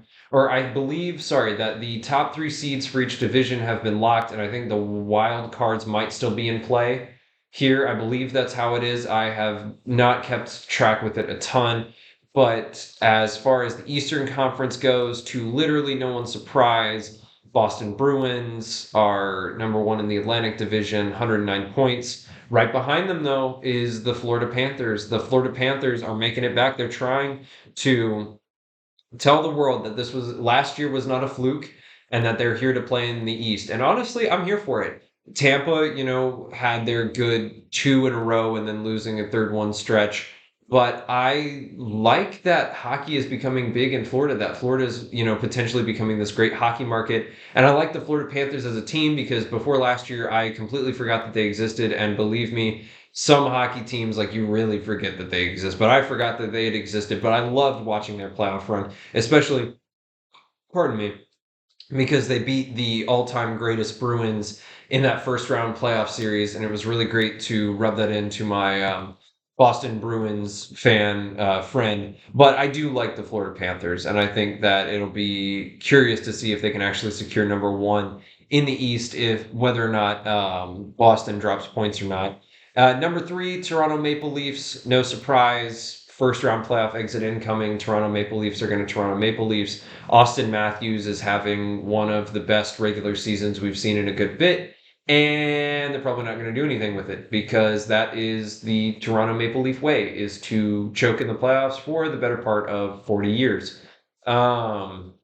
believe, sorry, that the top 3 seeds for each division have been locked, and I think the wild cards might still be in play. here. I believe that's how it is. I have not kept track with it a ton. But as far as the Eastern Conference goes, to literally no one's surprise, Boston Bruins are number one in the Atlantic Division, 109 points. Right behind them, though, is the Florida Panthers. The Florida Panthers are making it back. They're trying to tell the world that this was last year was not a fluke and that they're here to play in the East. And honestly, I'm here for it. Tampa, had their good two in a row and then losing a third one stretch. But I like that hockey is becoming big in Florida, that Florida is, potentially becoming this great hockey market. And I like the Florida Panthers as a team because before last year, I completely forgot that they existed. And believe me, some hockey teams, like, you really forget that they exist, but I forgot that they had existed. But I loved watching their playoff run, especially, pardon me, because they beat the all-time greatest Bruins in that first round playoff series, and it was really great to rub that into my Boston Bruins fan friend. But I do like the Florida Panthers, and I think that it'll be curious to see if they can actually secure number one in the East, if whether or not Boston drops points or not. Number three, Toronto Maple Leafs. No surprise. First round playoff exit incoming. Toronto Maple Leafs are going to Toronto Maple Leafs. Austin Matthews is having one of the best regular seasons we've seen in a good bit. And they're probably not going to do anything with it because that is the Toronto Maple Leaf way, is to choke in the playoffs for the better part of 40 years. Um,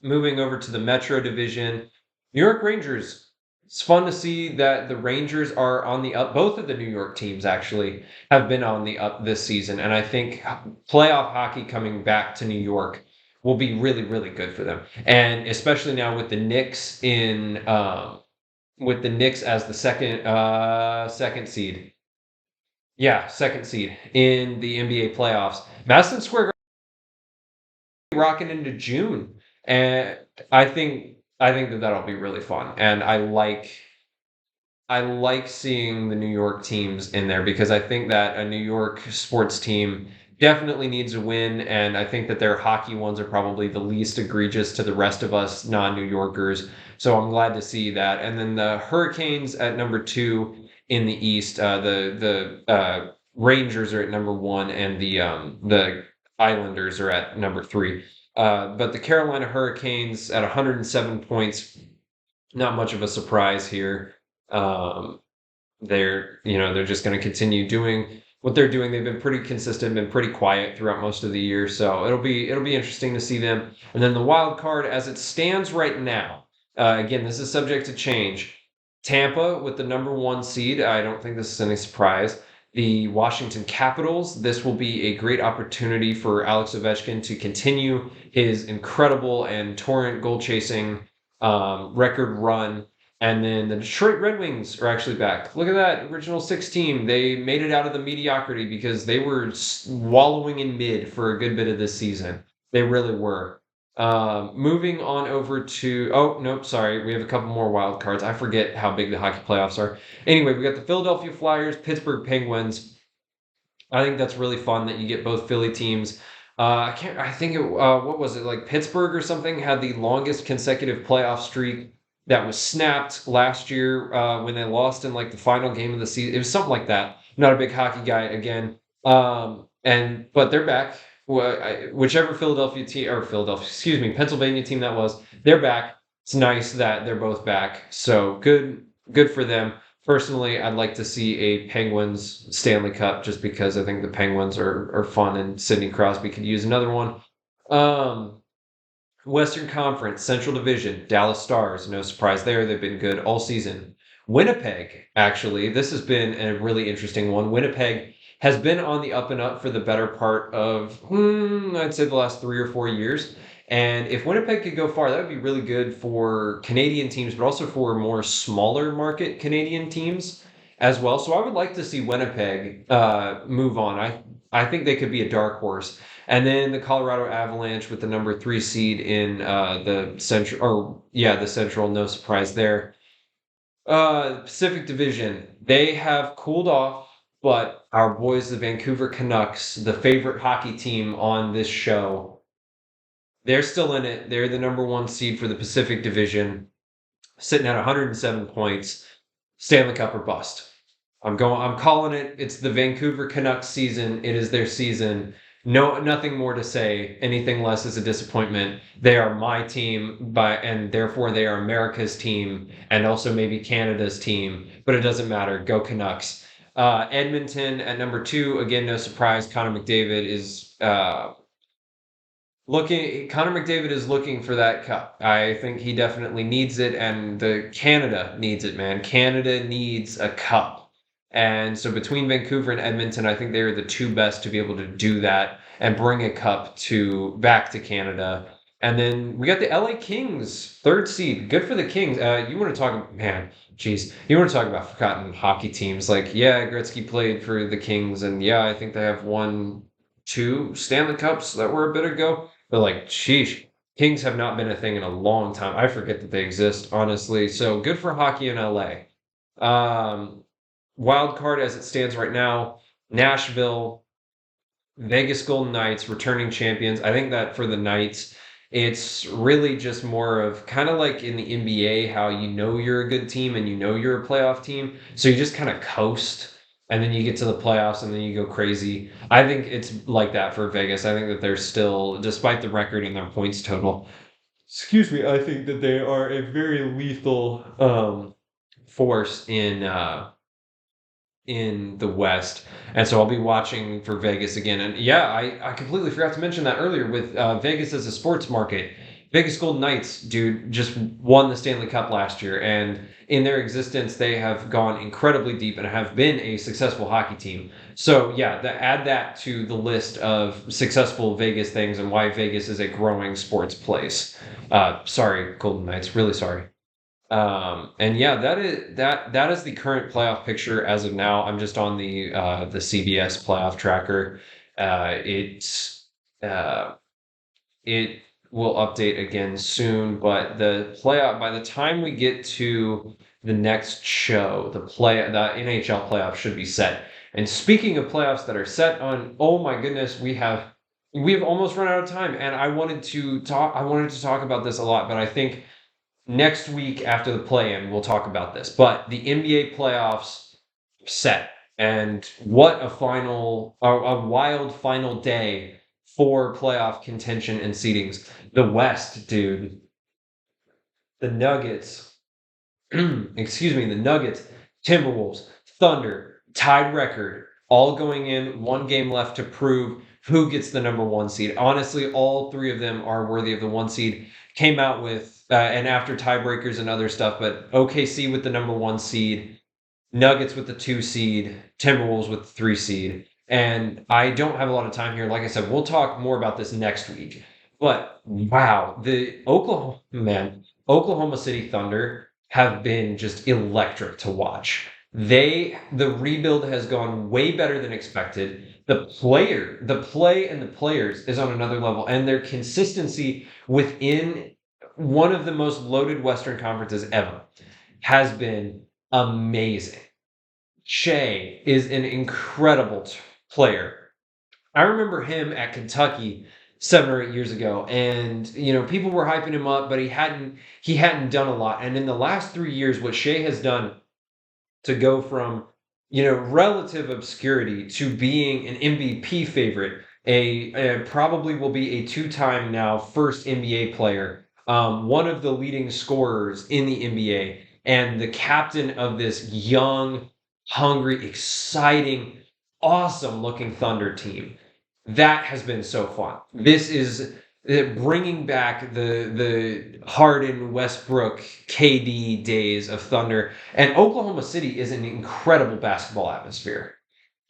Moving over to the Metro Division, New York Rangers. It's fun to see that the Rangers are on the up. Both of the New York teams actually have been on the up this season, and I think playoff hockey coming back to New York will be really, really good for them. And especially now with the Knicks as the second seed. Yeah, second seed in the NBA playoffs. Madison Square rocking into June, and I think that that'll be really fun. And I like seeing the New York teams in there because I think that a New York sports team definitely needs a win, and I think that their hockey ones are probably the least egregious to the rest of us non-New Yorkers. So I'm glad to see that. And then the Hurricanes at number two in the East. The Rangers are at number one, and the Islanders are at number three. But the Carolina Hurricanes at 107 points, not much of a surprise here. Um, they're just going to continue doing what they're doing. They've been pretty consistent, been pretty quiet throughout most of the year, so it'll be interesting to see them. And then the wild card, as it stands right now, again, this is subject to change. Tampa with the number one seed. I don't think this is any surprise. The Washington Capitals. This will be a great opportunity for Alex Ovechkin to continue his incredible and torrent goal chasing record run. And then the Detroit Red Wings are actually back. Look at that original six team. They made it out of the mediocrity because they were wallowing in mid for a good bit of this season. They really were. Moving on over to, oh, nope, sorry. We have a couple more wild cards. I forget how big the hockey playoffs are. Anyway, we got the Philadelphia Flyers, Pittsburgh Penguins. I think that's really fun that you get both Philly teams. What was it, like Pittsburgh or something had the longest consecutive playoff streak that was snapped last year when they lost in like the final game of the season. It was something like that. I'm not a big hockey guy again. But they're back. Whichever Pennsylvania team that was, they're back. It's nice that they're both back. So good for them. Personally, I'd like to see a Penguins Stanley Cup just because I think the Penguins are fun and Sidney Crosby could use another one. Um, Western Conference, Central Division, Dallas Stars. No surprise there. They've been good all season. Winnipeg, actually, this has been a really interesting one. Winnipeg has been on the up and up for the better part of, I'd say the last 3 or 4 years. And if Winnipeg could go far, that would be really good for Canadian teams, but also for more smaller market Canadian teams as well. So I would like to see Winnipeg move on. I think they could be a dark horse. And then the Colorado Avalanche with the number three seed in the Central. No surprise there. Pacific Division, they have cooled off, but our boys, the Vancouver Canucks, the favorite hockey team on this show, they're still in it. They're the number one seed for the Pacific Division, sitting at 107 points. Stanley Cup or bust. I'm calling it. It's the Vancouver Canucks season. It is their season. No, nothing more to say. Anything less is a disappointment. They are my team, and therefore they are America's team, and also maybe Canada's team. But it doesn't matter. Go Canucks. Edmonton at number 2. Again, no surprise. Connor McDavid is Connor McDavid is looking for that cup. I think he definitely needs it, and the Canada needs it, man. Canada needs a cup. And so between Vancouver and Edmonton, I think they are the two best to be able to do that and bring a cup to back to Canada. And then we got the LA Kings, third seed. Good for the Kings. You want to talk, man, jeez. You want to talk about forgotten hockey teams. Like, yeah, Gretzky played for the Kings, and yeah, I think they have won 2 Stanley Cups that were a bit ago. But like, sheesh, Kings have not been a thing in a long time. I forget that they exist, honestly. So good for hockey in LA. Wild card as it stands right now, Nashville, Vegas Golden Knights, returning champions. I think that for the Knights, it's really just more of kind of like in the NBA, how you know you're a good team and you know you're a playoff team. So you just kind of coast and then you get to the playoffs and then you go crazy. I think it's like that for Vegas. I think that they're still, despite the record and their points total, excuse me, I think that they are a very lethal force in the West. And so I'll be watching for Vegas again. And yeah, I completely forgot to mention that earlier with Vegas as a sports market. Vegas Golden Knights, dude, just won the Stanley Cup last year. And in their existence, they have gone incredibly deep and have been a successful hockey team. So yeah, add that to the list of successful Vegas things and why Vegas is a growing sports place. Sorry, Golden Knights, really sorry. And yeah, that is the current playoff picture as of now. I'm just on the CBS playoff tracker. Uh, it will update again soon, but the playoff by the time we get to the next show, the NHL playoff should be set. And speaking of playoffs that are set on, oh my goodness, we have almost run out of time, and I wanted to talk about this a lot, but I think next week after the play-in, we'll talk about this. But the NBA playoffs set, and what a wild final day for playoff contention and seedings. The West, dude. The Nuggets, excuse me, the Nuggets, Timberwolves, Thunder, tied record, all going in, 1 game left to prove who gets the number 1 seed. Honestly, all 3 of them are worthy of the 1 seed. Came out with, and after tiebreakers and other stuff, but OKC with the number 1 seed, Nuggets with the 2 seed, Timberwolves with the 3 seed. And I don't have a lot of time here. Like I said, we'll talk more about this next week. But wow, Oklahoma City Thunder have been just electric to watch. The rebuild has gone way better than expected. The play and the players is on another level, and their consistency within one of the most loaded Western conferences ever has been amazing. Shea is an incredible player. I remember him at Kentucky 7 or 8 years ago, and people were hyping him up, but he hadn't done a lot. And in the last 3 years, what Shea has done to go from relative obscurity to being an MVP favorite, a probably will be a 2-time now first NBA player, one of the leading scorers in the NBA, and the captain of this young, hungry, exciting, awesome looking Thunder team. That has been so fun. This is bringing back the Harden, Westbrook, KD days of Thunder. And Oklahoma City is an incredible basketball atmosphere.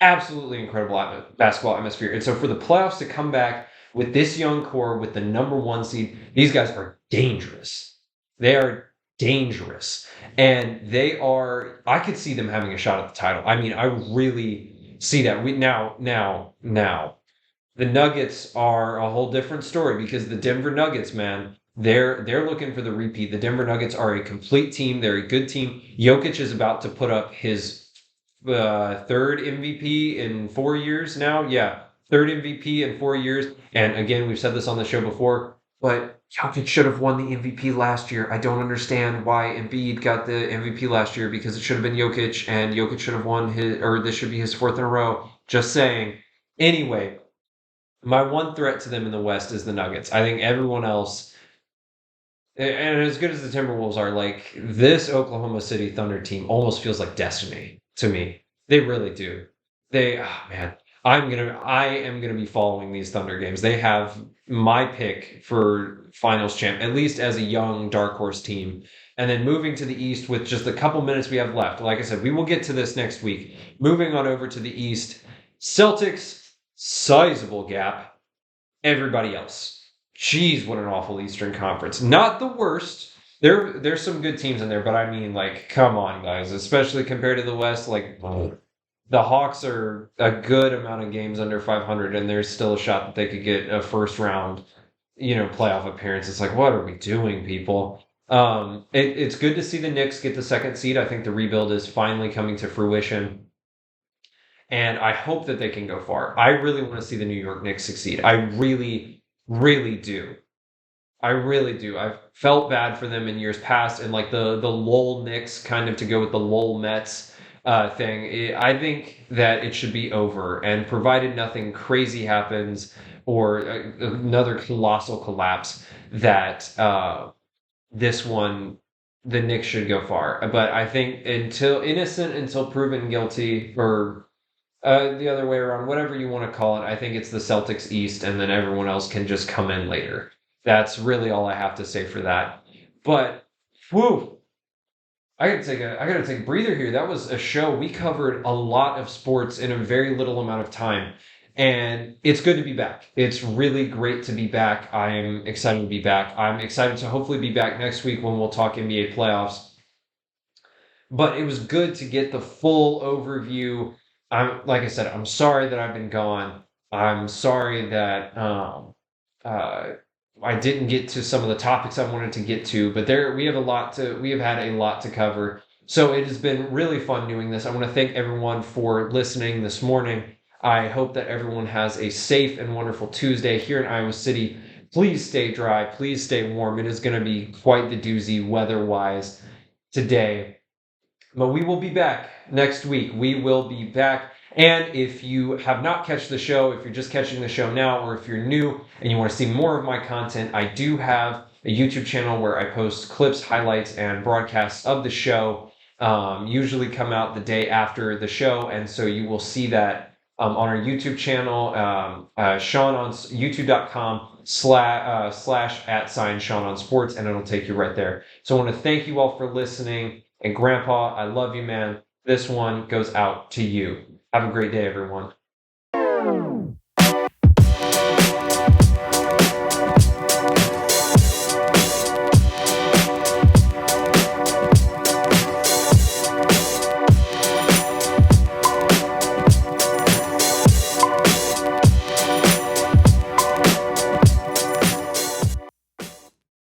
Absolutely incredible basketball atmosphere. And so for the playoffs to come back with this young core, with the number 1 seed, these guys are dangerous. They are dangerous. And I could see them having a shot at the title. I mean, I really see that. Now, the Nuggets are a whole different story, because the Denver Nuggets, man, they're looking for the repeat. The Denver Nuggets are a complete team. They're a good team. Jokic is about to put up his 3rd MVP in 4 years now. Yeah, 3rd MVP in 4 years. And again, we've said this on the show before, but Jokic should have won the MVP last year. I don't understand why Embiid got the MVP last year because it should have been Jokic, and Jokic should have won his, or this should be his fourth in a row. Just saying. Anyway, my one threat to them in the West is the Nuggets. I think everyone else, and as good as the Timberwolves are, like this Oklahoma City Thunder team almost feels like destiny to me. They really do. Man, I am gonna be following these Thunder games. They have my pick for finals champ, at least as a young dark horse team. And then moving to the East with just a couple minutes we have left. Like I said, we will get to this next week. Moving on over to the East, Celtics, sizable gap. Everybody else. Jeez, what an awful Eastern Conference. Not the worst. There's some good teams in there, but I mean, like, come on, guys. Especially compared to the West, like, the Hawks are a good amount of games under 500, and there's still a shot that they could get a first round, playoff appearance. It's like, what are we doing, people? It's good to see the Knicks get the second seed. I think the rebuild is finally coming to fruition, and I hope that they can go far. I really want to see the New York Knicks succeed. I really, really do. I really do. I've felt bad for them in years past, and like the lol Knicks kind of to go with the lol Mets thing. I think that it should be over, and provided nothing crazy happens or another colossal collapse, that this one, the Knicks should go far. But I think until innocent until proven guilty, or the other way around, whatever you want to call it, I think it's the Celtics East, and then everyone else can just come in later. That's really all I have to say for that. But, whew, I gotta take a breather here. That was a show. We covered a lot of sports in a very little amount of time. And it's good to be back. It's really great to be back. I'm excited to be back. I'm excited to hopefully be back next week when we'll talk NBA playoffs. But it was good to get the full overview. Like I said, I'm sorry that I've been gone. I'm sorry that I didn't get to some of the topics I wanted to get to, but we have had a lot to cover. So it has been really fun doing this. I want to thank everyone for listening this morning. I hope that everyone has a safe and wonderful Tuesday here in Iowa City. Please stay dry. Please stay warm. It is going to be quite the doozy weather-wise today. But we will be back next week. We will be back. And if you have not catched the show, if you're just catching the show now, or if you're new and you want to see more of my content, I do have a YouTube channel where I post clips, highlights, and broadcasts of the show. Usually come out the day after the show, and so you will see that on our YouTube channel, Sean on youtube.com/@ Sean on Sports, and it'll take you right there. So I want to thank you all for listening. And Grandpa, I love you, man. This one goes out to you. Have a great day, everyone.